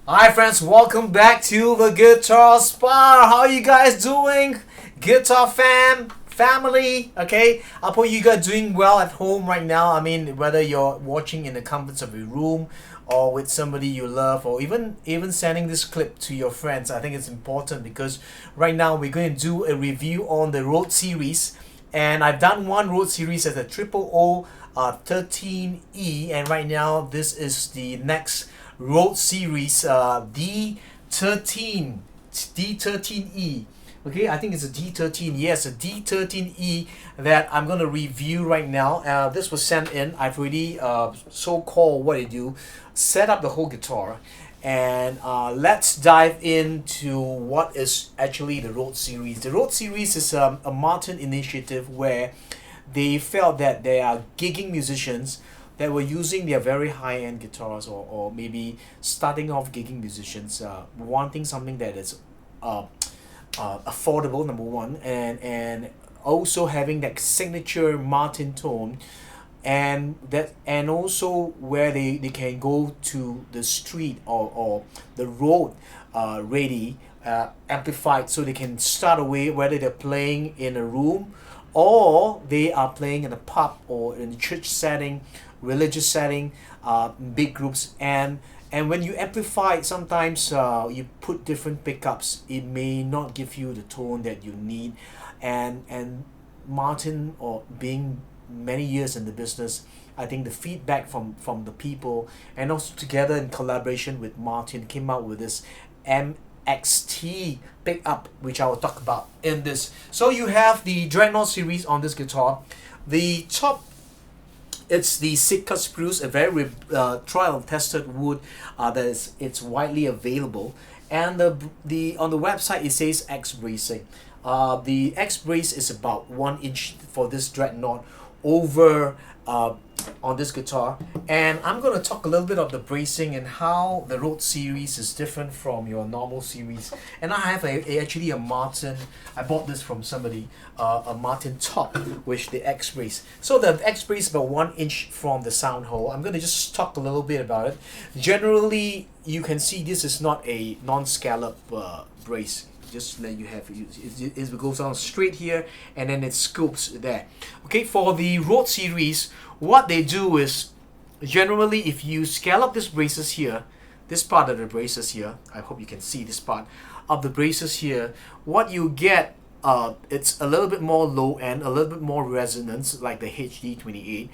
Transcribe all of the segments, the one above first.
Hi friends, welcome back to the Guitar Spa. How are you guys doing? Guitar family, okay? I hope you guys doing well at home right now. I mean, whether you're watching in the comforts of your room or with somebody you love, or even sending this clip to your friends. I think it's important because right now we're going to do a review on the Road series, and I've done one Road series as a triple O 13E, and right now this is the next Road series, D13E. Okay, I think it's a D13. Yes, a D13E that I'm gonna review right now. This was sent in. I've already so-called what I do, set up the whole guitar, and let's dive into what is actually the Road series. The Road series is a Martin initiative where they felt that there are gigging musicians that were using their very high-end guitars, or maybe starting off gigging musicians, wanting something that is uh, affordable, number one, and also having that signature Martin tone, and also where they can go to the street or the road ready, amplified, so they can start away whether they're playing in a room or they are playing in a pub or in a church setting, religious setting, big groups. And when you amplify, sometimes you put different pickups, it may not give you the tone that you need. And Martin, or being many years in the business, I think the feedback from the people, and also together in collaboration with Martin, came out with this MXT pickup, which I will talk about in this. So you have the Dreadnought series on this guitar. The top, it's the Sitka spruce, a very trial and tested wood it's widely available. And the on the website it says X bracing. The X brace is about 1 inch for this Dreadnought over on this guitar, and I'm going to talk a little bit of the bracing and how the Road series is different from your normal series. And I have actually a Martin. I bought this from somebody, a Martin top with the X brace. So the X brace is about 1 inch from the sound hole. I'm going to just talk a little bit about it. Generally, you can see this is not a non-scallop brace. Just let you have it goes down straight here, and then it scoops there. Okay, for the Road series, what they do is, generally, if you scallop this braces here, this part of the braces here, I hope you can see this part of the braces here, what you get, it's a little bit more low end, a little bit more resonance, like the HD28,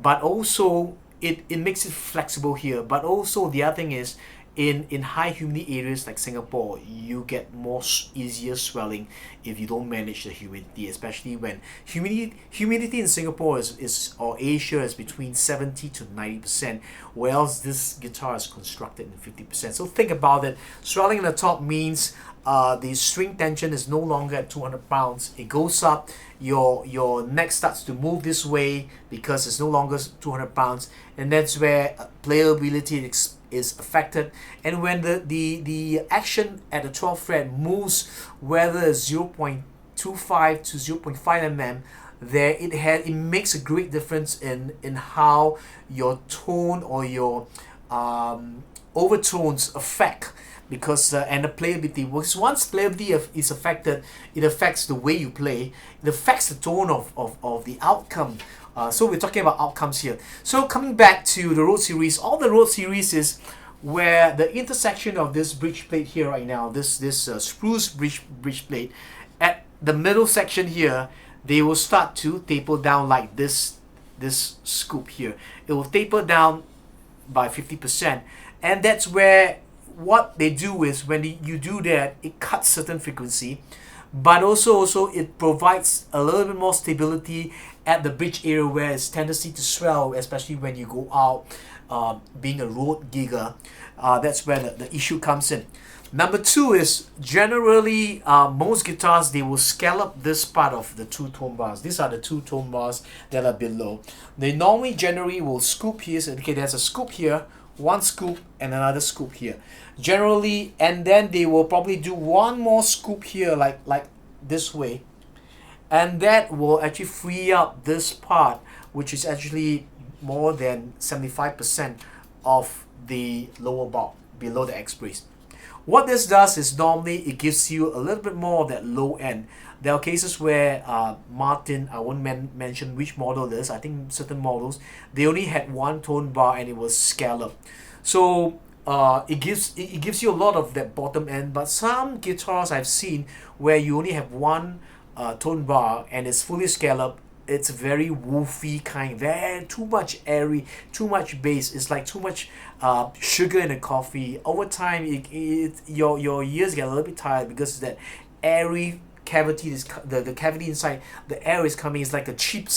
but also it makes it flexible here. But also the other thing is, in high humidity areas like Singapore, you get more easier swelling if you don't manage the humidity, especially when humidity in Singapore is or Asia is between 70 to 90%, whereas this guitar is constructed in 50%. So think about it. Swelling in the top means the string tension is no longer at 200 pounds. It goes up, your neck starts to move this way because it's no longer 200 pounds, and that's where playability is affected. And when the action at the 12th fret moves, whether it's 0.25 to 0.5 mm, there it makes a great difference in how your tone or your overtones affect, because and the playability works. Once playability is affected, it affects the way you play, it affects the tone of the outcome. So we're talking about outcomes here. So coming back to the Road series, all the Road series is where the intersection of this bridge plate here right now, this spruce bridge plate, at the middle section here, they will start to taper down like this scoop here. It will taper down by 50%, and that's where what they do is, when you do that, it cuts certain frequency, but also it provides a little bit more stability at the bridge area where it's tendency to swell, especially when you go out being a road gigger. That's where the issue comes in. Number two is, generally most guitars, they will scallop this part of the two tone bars. These are the two tone bars that are below. They normally generally will scoop here. So, okay, there's a scoop here, one scoop, and another scoop here. Generally, and then they will probably do one more scoop here, like this way, and that will actually free up this part, which is actually more than 75% of the lower bow. below the X-Brace. What this does is normally it gives you a little bit more of that low end. There are cases where Martin, I won't mention which model it is, I think certain models, they only had one tone bar and it was scalloped. So it gives you a lot of that bottom end, but some guitars I've seen where you only have one tone bar and it's fully scalloped. It's very woofy kind, very too much airy, too much bass. It's like too much sugar in the coffee. Over time, your ears get a little bit tired because that airy cavity is the cavity inside the air is coming. It's like a cheap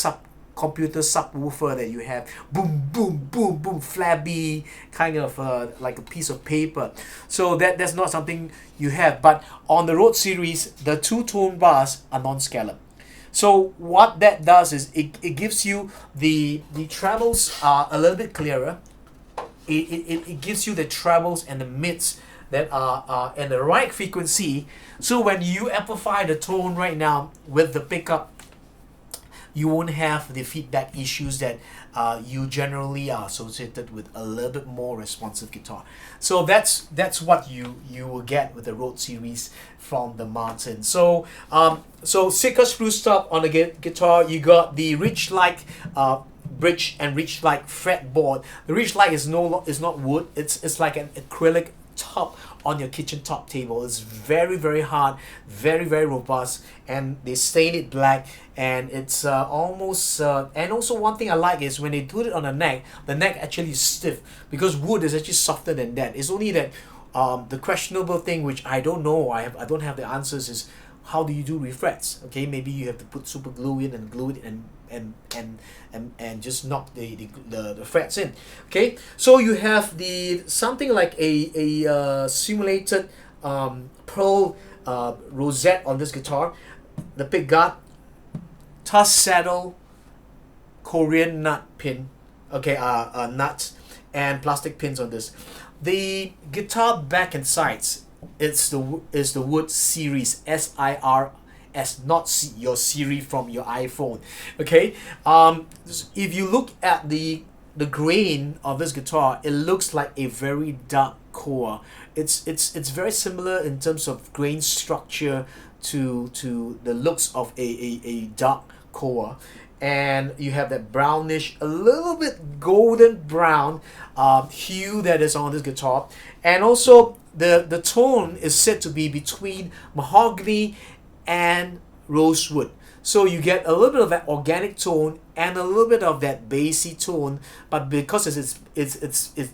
computer subwoofer that you have, boom boom boom boom, flabby kind of like a piece of paper. So that's not something you have. But on the Rhodes series, the two tone bars are non-scalloped. So what that does is it gives you the trebles are a little bit clearer. It gives you the trebles and the mids that are in the right frequency. So when you amplify the tone right now with the pickup, you won't have the feedback issues that you generally are associated with a little bit more responsive guitar. So that's what you will get with the Rhodes series from the Martin. So so Sicker screw stop on the guitar. You got the Ridge-like bridge and Ridge-like fretboard. The Ridge-like is not wood. It's like an acrylic top on your kitchen top table. It's very, very hard, very, very robust, and they stain it black, and it's almost and also one thing I like is when they do it on the neck actually is stiff, because wood is actually softer than that. It's only that the questionable thing, which I don't know, I don't have the answers, is how do you do refrets? Okay, maybe you have to put super glue in and glue it and just knock the frets in. Okay, so you have the something like a simulated pearl rosette on this guitar, the pick guard, tusk saddle, Korean nut pin, okay, nuts and plastic pins on this. The guitar back and sides, is the wood series, SIRS, not your Siri from your iPhone. Okay, if you look at the grain of this guitar, it looks like a very dark core. It's very similar in terms of grain structure to the looks of a dark core. And you have that brownish, a little bit golden brown hue that is on this guitar. And also the tone is said to be between mahogany and rosewood. So you get a little bit of that organic tone and a little bit of that bassy tone, but because it's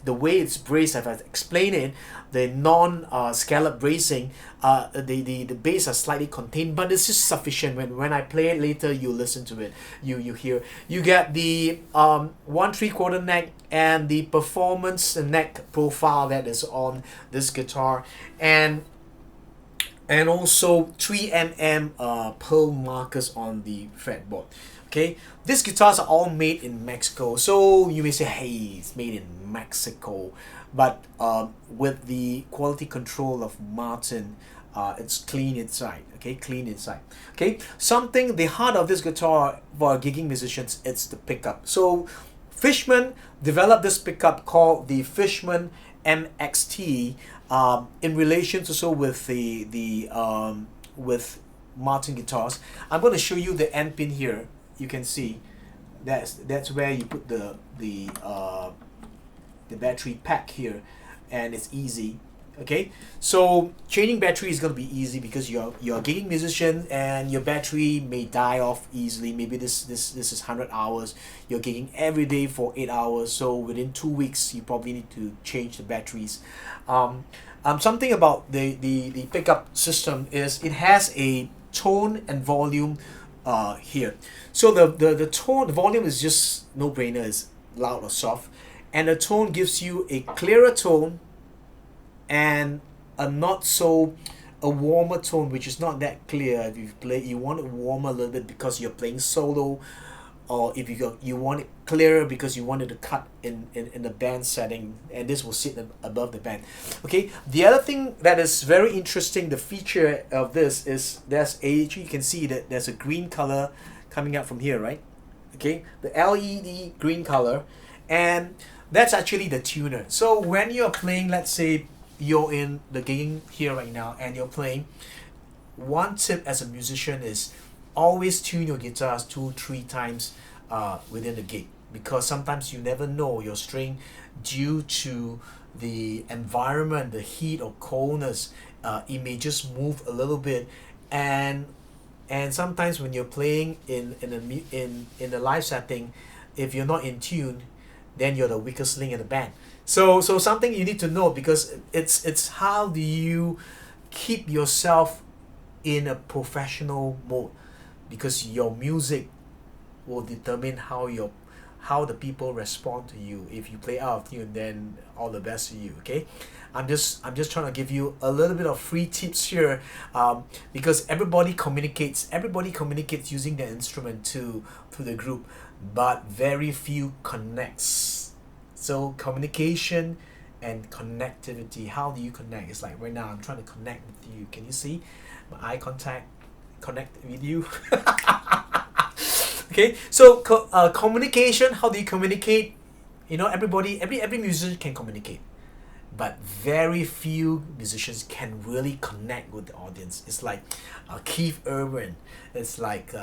the way it's braced, as I've explained it, the non-scallop bracing, the bass are slightly contained, but it's just sufficient. When I play it later, you listen to it, you hear. You get the 1 3/4 neck and the performance neck profile that is on this guitar, and also 3mm pearl markers on the fretboard. Okay, these guitars are all made in Mexico. So you may say, hey, it's made in Mexico, but with the quality control of Martin, it's clean inside. Okay, clean inside. Okay, the heart of this guitar for gigging musicians, it's the pickup. So Fishman developed this pickup called the Fishman MXT in relation to with Martin guitars. I'm going to show you the end pin here. You can see that's where you put the battery pack here, and it's easy. Okay, so changing battery is going to be easy because you're a gigging musician and your battery may die off easily. Maybe this is 100 hours. You're gigging every day for 8 hours, so within 2 weeks you probably need to change the batteries. Something about the pickup system is it has a tone and volume here. So the volume is just no-brainer, is loud or soft, and the tone gives you a clearer tone and a warmer tone, which is not that clear. If you want it warmer a little bit because you're playing solo, or if you want it clearer because you wanted to cut in the band setting, and this will sit above the band. Okay, the other thing that is very interesting, the feature of this is you can see that there's a green color coming out from here, right? Okay, the LED green color, and that's actually the tuner. So when you're playing, let's say you're in the gigging here right now and you're playing, one tip as a musician is always tune your guitars 2-3 times within the gig, because sometimes you never know your string, due to the environment, the heat or coldness, it may just move a little bit. And sometimes when you're playing in a live setting, if you're not in tune, then you're the weakest link in the band. So something you need to know, because it's how do you keep yourself in a professional mode, because your music will determine how the people respond to you. If you play out of tune, then all the best to you. Okay, I'm just trying to give you a little bit of free tips here, because everybody communicates using their instrument to the group, but very few connects. So communication and connectivity, how do you connect? It's like right now I'm trying to connect with you. Can you see my eye contact connect with you? Okay, so communication, how do you communicate? You know, every musician can communicate, but very few musicians can really connect with the audience. It's like Keith Urban, it's like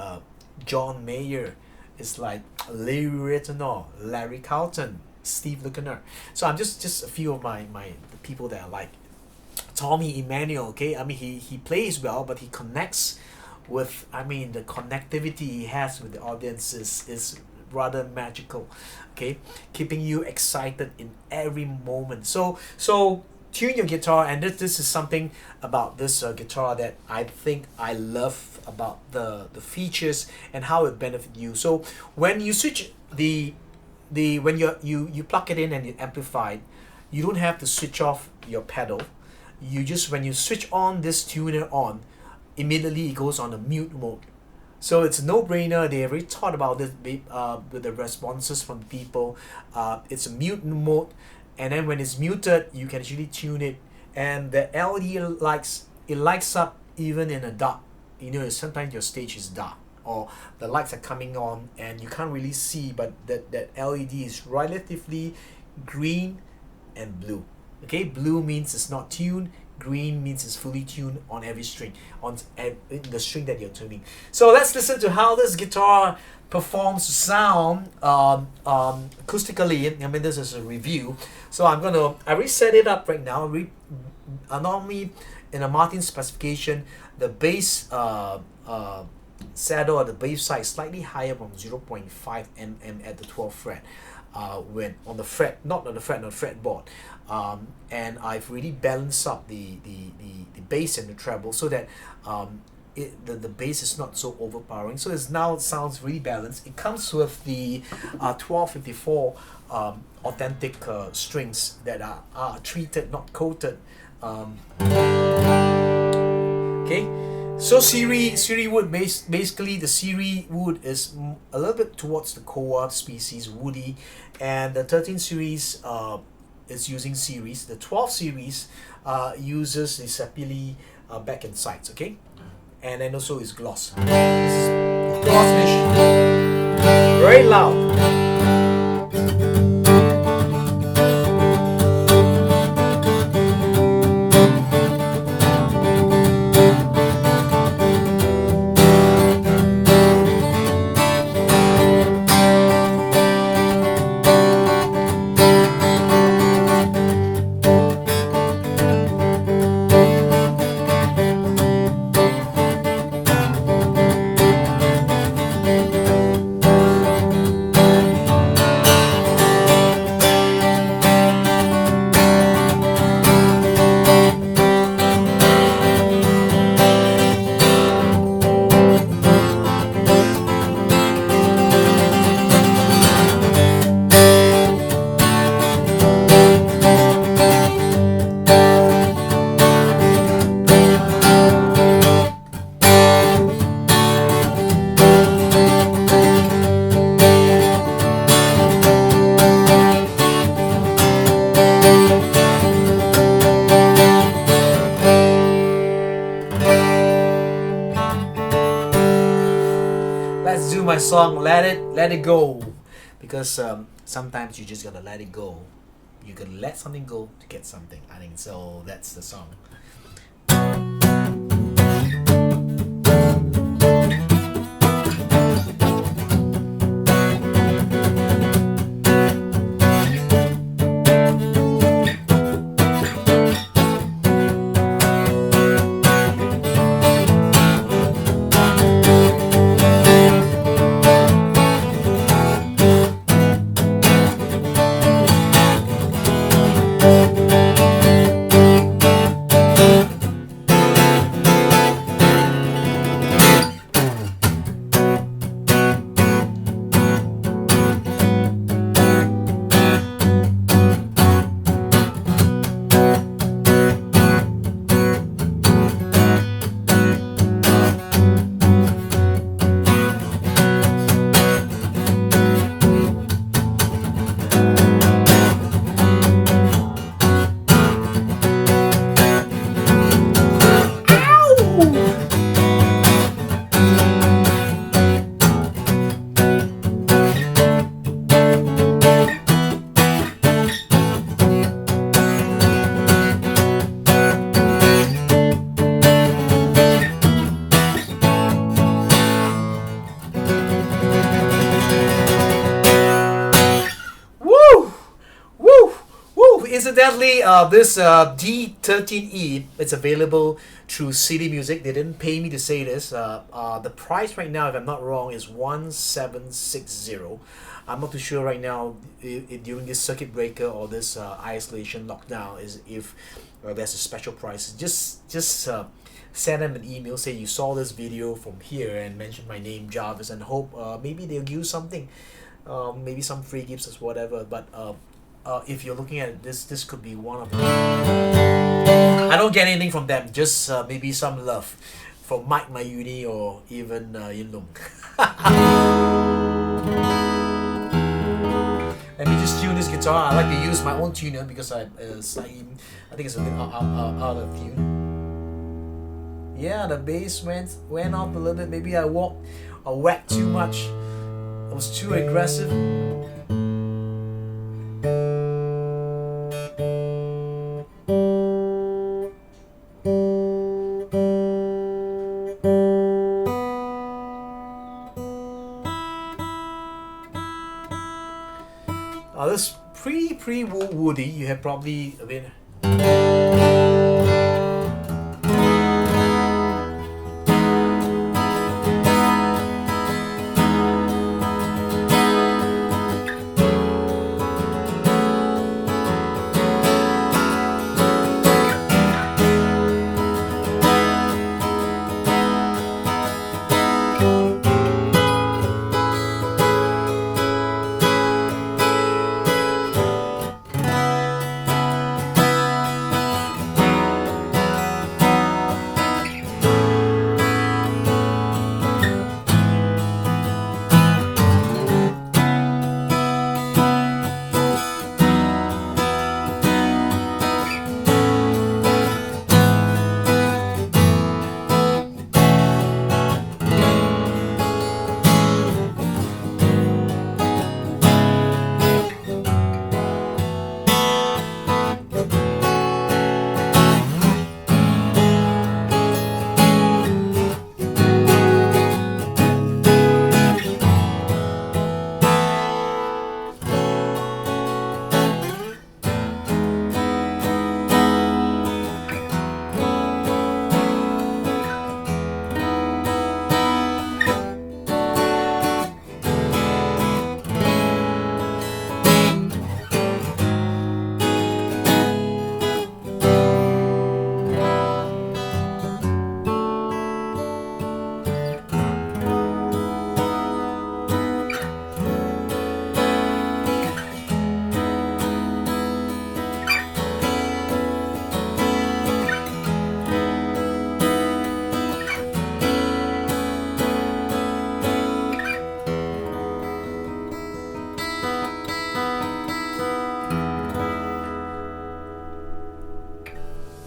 John Mayer, it's like Dreadnought, Larry Carlton, Steve Lukather. So I'm just a few of the people that I like. Tommy Emmanuel, okay, I mean he plays well, but he connects with, I mean, the connectivity he has with the audience is rather magical, okay, keeping you excited in every moment. So tune your guitar, and this is something about this guitar that I think I love about the features and how it benefits you. So when you switch when you plug it in and you amplify it, you don't have to switch off your pedal. You just, when you switch on this tuner on, immediately it goes on a mute mode. So it's a no-brainer. They already thought about this with the responses from people. It's a mute mode, and then when it's muted, you can actually tune it, and the LED lights up even in the dark. You know, sometimes your stage is dark or the lights are coming on and you can't really see, but that LED is relatively green and blue. Okay, blue means it's not tuned. Green means it's fully tuned on every string, on the string that you're tuning. So let's listen to how this guitar performs sound acoustically. I mean, this is a review. So I already set it up right now. Normally in a Martin specification, the bass saddle or the bass side is slightly higher from 0.5 mm at the 12th fret. When on the fret, not on the fretboard, and I've really balanced up the bass and the treble so that the bass is not so overpowering. So it sounds really balanced. It comes with the 1254 authentic strings that are treated, not coated. Okay. So Siri wood, basically the Siri wood is a little bit towards the Koa species, woody, and the 13 series is using series. The 12 series uses the sapele back and sides, okay, and then also is gloss. This is gloss finish, very loud. Let's do my song, let it go, because sometimes you just gotta let it go. You can let something go to get something. I think so. That's the song. Incidentally, this D13E, it's available through CD Music. They didn't pay me to say this. The price right now, if I'm not wrong, is 1760. I'm not too sure right now during this circuit breaker or this isolation lockdown is if there's a special price. Just send them an email, say you saw this video from here and mention my name, Jarvis, and hope maybe they'll give you something, maybe some free gifts or whatever. But if you're looking at it, this could be one of them. I don't get anything from them, just maybe some love from Mike Mayuni or even Yin Lung. Let me just tune this guitar. I like to use my own tuner because I think it's a bit out of tune. Yeah, the bass went up a little bit. Maybe I whacked too much. I was too aggressive. This pretty woody. You have probably a bit.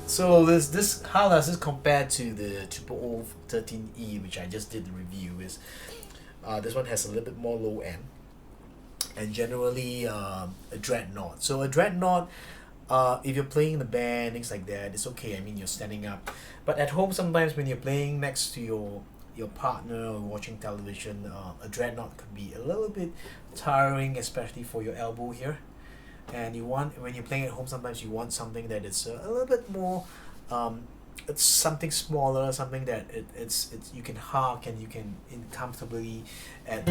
So this how does this compare to the 0013E, which I just did the review? Is this one has a little bit more low end, and generally a Dreadnought. So a Dreadnought, if you're playing in the band, things like that, it's okay. I mean, you're standing up. But at home, sometimes when you're playing next to your partner or watching television, a Dreadnought could be a little bit tiring, especially for your elbow here. And you want, when you're playing at home, sometimes you want something that is a little bit more, it's something smaller, something that it's you can hark and you can comfortably at.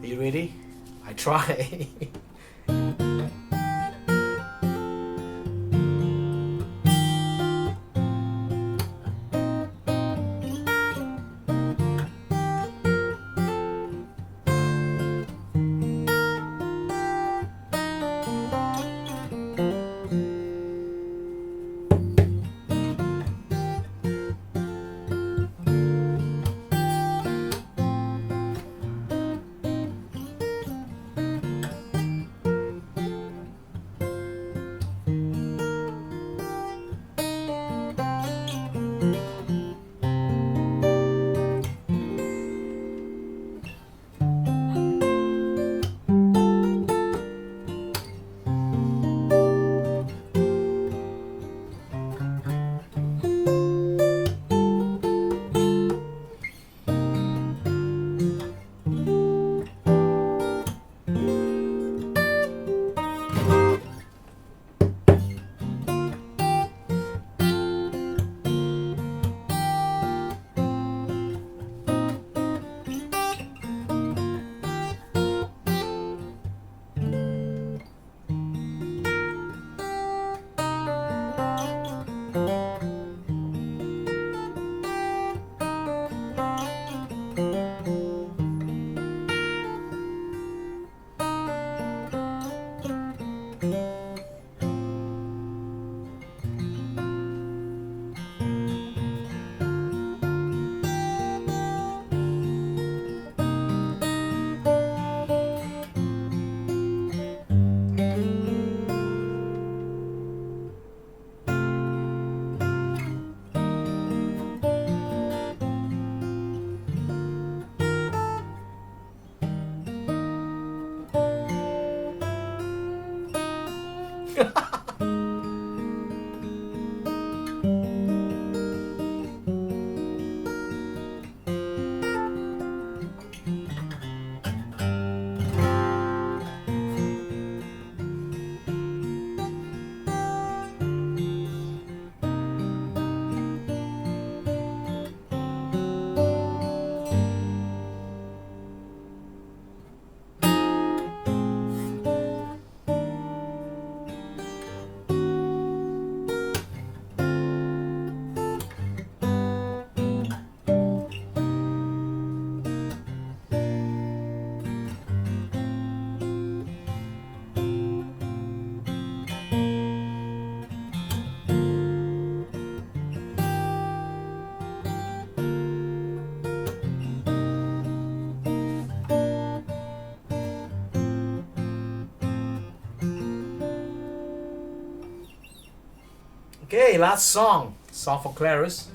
Are you ready? I try. Okay, last song for Clarice.